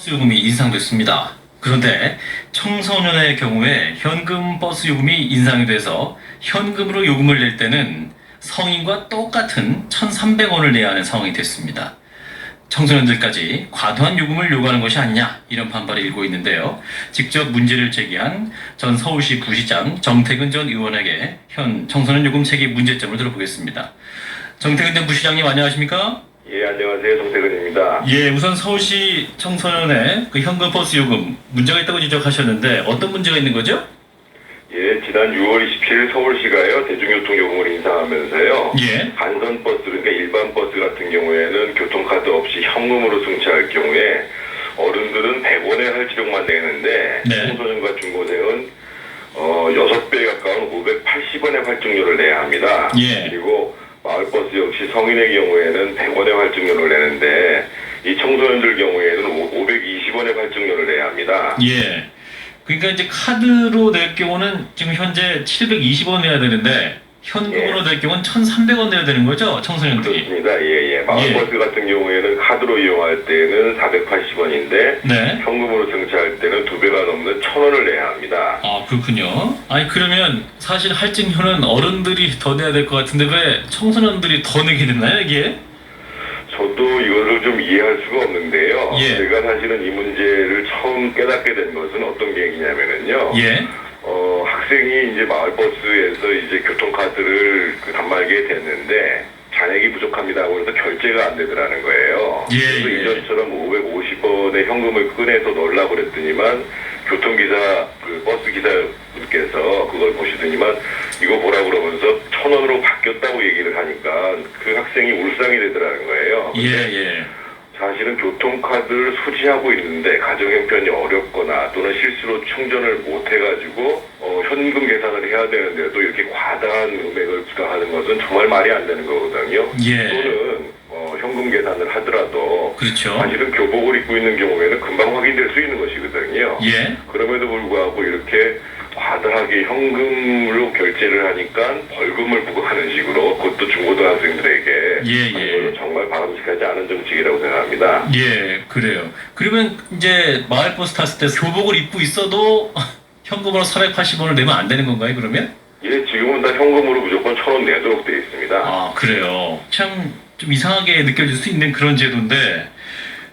버스 요금이 인상됐습니다. 그런데 청소년의 경우에 현금 버스 요금이 인상이 돼서 현금으로 요금을 낼 때는 성인과 똑같은 1,300원을 내야 하는 상황이 됐습니다. 청소년들까지 과도한 요금을 요구하는 것이 아니냐, 이런 반발이 일고 있는데요. 직접 문제를 제기한 전 서울시 부시장 정태근 전 의원에게 현 청소년 요금 체계 문제점을 들어보겠습니다. 정태근 전 부시장님, 안녕하십니까? 예, 안녕하세요. 정태근입니다. 예, 우선 서울시 청소년의 그 현금 버스 요금 문제가 있다고 지적하셨는데 어떤 문제가 있는 거죠? 예, 지난 6월 27일 서울시가요, 대중교통요금을 인상하면서요. 예. 간선버스, 그러니까 일반 버스 같은 경우에는 교통카드 없이 현금으로 승차할 경우에 어른들은 100원의 할지료만 내는데, 네. 청소년과 중고생은 6배 가까운 580원의 할증료를 내야 합니다. 예. 그리고 마을버스 역시 성인의 경우에는 100원의 할증료를 내는데, 이 청소년들 경우에는 520원의 할증료를 내야 합니다. 예. 그러니까 이제 카드로 낼 경우는 지금 현재 720원 내야 되는데 현금으로 낼 경우는 1,300원 내야 되는 거죠, 청소년들이? 그렇습니다. 예, 예. 마을버스 같은 경우에는 카드로 이용할 때는 480원인데 네. 현금으로 승차할 때는 2배가 넘는 1,000원을 내야 합니다. 아, 그렇군요. 아니, 그러면 사실 할증료는 어른들이 더 내야 될 것 같은데 왜 청소년들이 더 내게 됐나요, 이게? 저도 이거를 좀 이해할 수가 없는데요. 예. 제가 사실은 이 문제를 처음 깨닫게 된 것은 어떤 계기냐면은요. 예. 학생이 이제 마을버스에서 이제 교통카드를 단말기에 댔는데 잔액이 부족합니다. 그래서 결제가 안 되더라는 거예요. 예, 그래서 예. 이전처럼 550원의 현금을 꺼내서 넣으려고 그랬더니만 교통기사, 버스 기사분께서 그걸 보시더니만 이거 보라 그러면서 1,000원으로 바뀌었다고 얘기를 하니까 그 학생이 울상이 되더라는 거예요. 예, 예. 사실은 교통카드를 소지하고 있는데 가정 형편이 어렵거나 또는 실수로 충전을 못 해가지고 현금 계산을 해야 되는데 또 이렇게 과다한 금액을 부과하는 것은 정말 말이 안 되는 거거든요. 예. 또는 현금 계산을 하더라도 그렇죠. 사실은 교복을 입고 있는 경우에는 금방 확인될 수 있는 것이거든요. 예. 그럼에도 불구하고 이렇게 과다하게 현금으로 결제를 하니까 벌금을 부과하는 식으로, 그것도 중고등학생들에게 예, 예. 하는 것은 정말 바람직하지 않은 정책이라고 생각합니다. 예, 그래요. 그러면 이제 마을버스 탔을 때 교복을 입고 있어도 현금으로 480원을 내면 안 되는 건가요, 그러면? 예, 지금은 다 현금으로 무조건 1,000원 내도록 되어 있습니다. 아, 그래요. 참 좀 이상하게 느껴질 수 있는 그런 제도인데,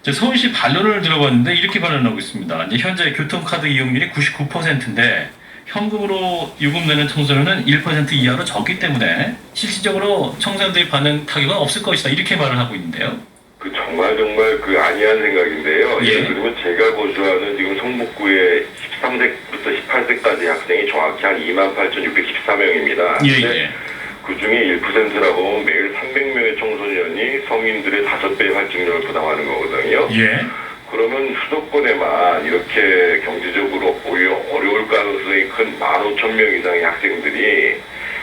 이제 서울시 반론을 들어봤는데 이렇게 반론하고 있습니다. 이제 현재 교통카드 이용률이 99%인데 현금으로 요금 내는 청소년은 1% 이하로 적기 때문에 실질적으로 청소년들이 받는 타격은 없을 것이다, 이렇게 말을 하고 있는데요. 그 정말 그 아니한 생각인데요. 예. 예를 들면 제가 거주하는 지금 성북구의 13세부터 18세까지 학생이 정확히 한 28,614명입니다. 예, 예. 그 중에 1%라고 하면 매일 300명의 청소년이 성인들의 5배의 할증료를 부담하는 거거든요. 예. 그러면 수도권에만 이렇게 경제적으로 오히려 어려울 가능성이 큰 15,000명 이상의 학생들이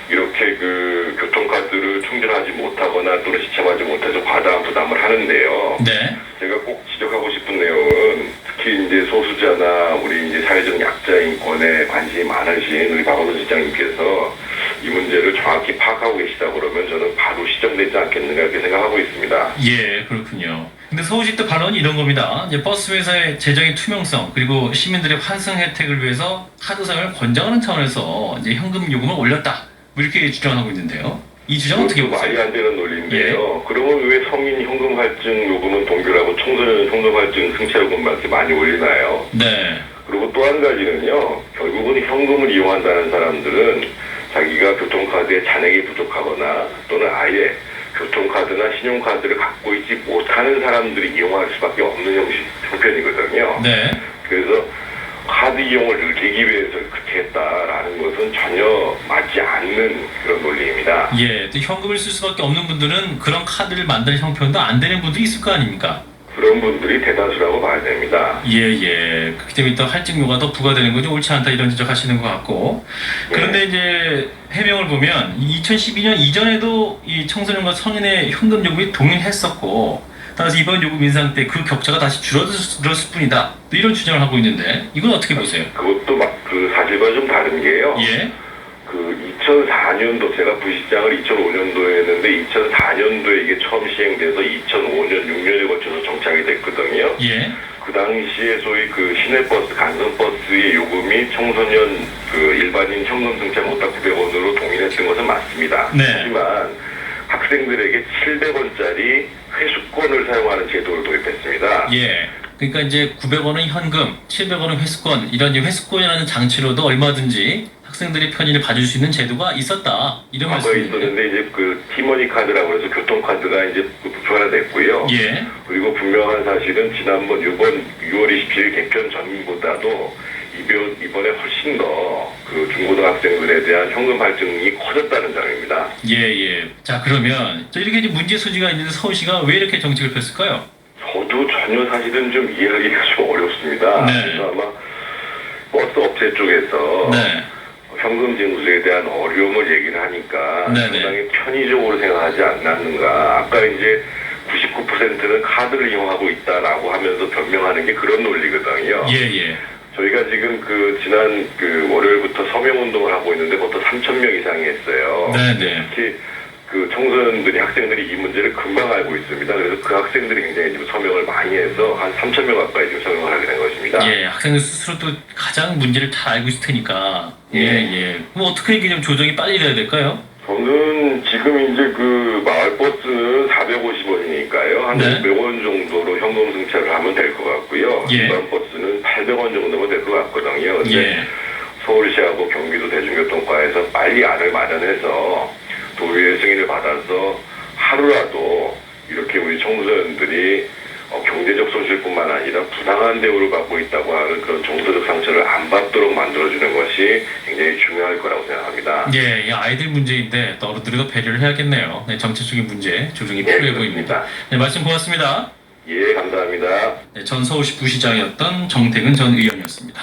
이렇게 그 교통카드를 충전하지 못하거나 또는 시참하지 못해서 과다한 부담을 하는데요. 네. 제가 꼭 지적하고 싶은 내용은 특히 이제 소수자나 우리 이제 사회적 약자 인권에 관심이 많으신 우리 박원순 시장님께서 이 문제를 정확히 파악하고 계시다 그러면 저는 바로 시정되지 않겠는가 이렇게 생각하고 있습니다. 예, 그렇군요. 근데 서울시 또 반론이 이런 겁니다. 이제 버스 회사의 재정의 투명성, 그리고 시민들의 환승 혜택을 위해서 카드 사용을 권장하는 차원에서 이제 현금 요금을 올렸다, 뭐 이렇게 주장하고 있는데요. 이 주장 어떻게 말이 보세요? 안 되는 논리인데요. 그러면 왜 성인 현금 할증 요금은 동결하고 청소년 현금 할증 승차 요금만 이렇게 많이 올리나요? 네. 그리고 또 한 가지는요. 결국은 현금을 이용한다는 사람들은 자기가 교통카드에 잔액이 부족하거나 또는 아예 교통카드나 신용카드를 갖고 있지 못하는 사람들이 이용할 수밖에 없는 형편이거든요. 네. 그래서 카드 이용을 늘리기 위해서 그렇게 했다라는 것은 전혀 맞지 않는 그런 논리입니다. 예, 또 현금을 쓸 수밖에 없는 분들은 그런 카드를 만드는 형편도 안 되는 분들이 있을 거 아닙니까? 그런 분들이 대다수라고 봐야 됩니다. 예, 예. 그렇기 때문에 또 할증료가 더 부과되는 건 좀 옳지 않다, 이런 지적하시는 것 같고. 그런데 이제 해명을 보면 2012년 이전에도 이 청소년과 성인의 현금 요금이 동일했었고, 따라서 이번 요금 인상 때 그 격차가 다시 줄어들었을 뿐이다, 또 이런 주장을 하고 있는데 이건 어떻게 보세요? 그것도 그 사실과 좀 다른 게요. 예. 그 2004년도 제가 부시장을 2005년도에 했는데 2004년도에 이게 처음 시행돼서 2005년, 6년에 거쳐서 정착이 됐거든요. 예. 그 당시에 소위 그 시내버스, 간선버스의 요금이 청소년 그 일반인 현금 승차 못한 900원으로 동일했던 것은 맞습니다. 네. 하지만 학생들에게 700원짜리 회수권을 사용하는 제도를 도입했습니다. 예. 그러니까 이제 900원은 현금, 700원은 회수권, 이런 이제 회수권이라는 장치로도 얼마든지 학생들의 편의를 봐줄 수 있는 제도가 있었다. 이런 과거에 말씀이네요. 있었는데 이제 그 티머니 카드라고 해서 교통카드가 이제 보편화됐고요. 예. 그리고 분명한 사실은 지난번 이번 6월 27일 개편 전보다도 이번에 훨씬 더 그 중고등학생들에 대한 현금 할증이 커졌다는 점입니다. 예, 예. 자, 그러면 저 이렇게 이제 문제 소지가 있는데 서울시가 왜 이렇게 정책을 폈을까요? 저도 전혀 사실은 좀 이해하기가 좀 어렵습니다. 네. 그래서 아마 버스 업체 쪽에서 네. 현금 징수에 대한 어려움을 얘기를 하니까 네네. 상당히 편의적으로 생각하지 않았는가. 아까 이제 99%는 카드를 이용하고 있다라고 하면서 변명하는 게 그런 논리거든요. 예, 예. 저희가 지금 그 지난 그 월요일부터 서명 운동을 하고 있는데 벌써 3,000명 이상이 했어요. 네네. 특히 그 청소년들이 학생들이 이 문제를 금방 알고 있습니다. 그래서 그 학생들이 굉장히 지금 서명을 많이 해서 한 3,000명 가까이 지금 서명을 하게 된 것입니다. 예, 학생들 스스로도 가장 문제를 잘 알고 있을 테니까. 예, 예. 예. 그럼 어떻게 이게 좀 조정이 빨리 돼야 될까요? 저는 지금 이제 그 마을버스는 450원이니까요. 한 네. 500원 정도로 현금 승차를 하면 될 것 같고요. 예. 일반 버스는 800원 정도면 될 것 같거든요. 근데 예. 서울시하고 경기도 대중교통과에서 빨리 안을 마련해서 도의회 승인을 받아서 하루라도 이렇게 우리 청소년들이 경제적 손실뿐만 아니라 부당한 대우를 받고 있다고 하는 그런 정서적 상처를 안 받도록 만들어주는 것이 굉장히 중요할 거라고 생각합니다. 예, 이 아이들 문제인데 또 어른들도 배려를 해야겠네요. 네, 정책적인 문제 조정이 필요해 보입니다. 네, 말씀 고맙습니다. 예, 감사합니다. 네, 전 서울시 부시장이었던 정태근 전 의원이었습니다.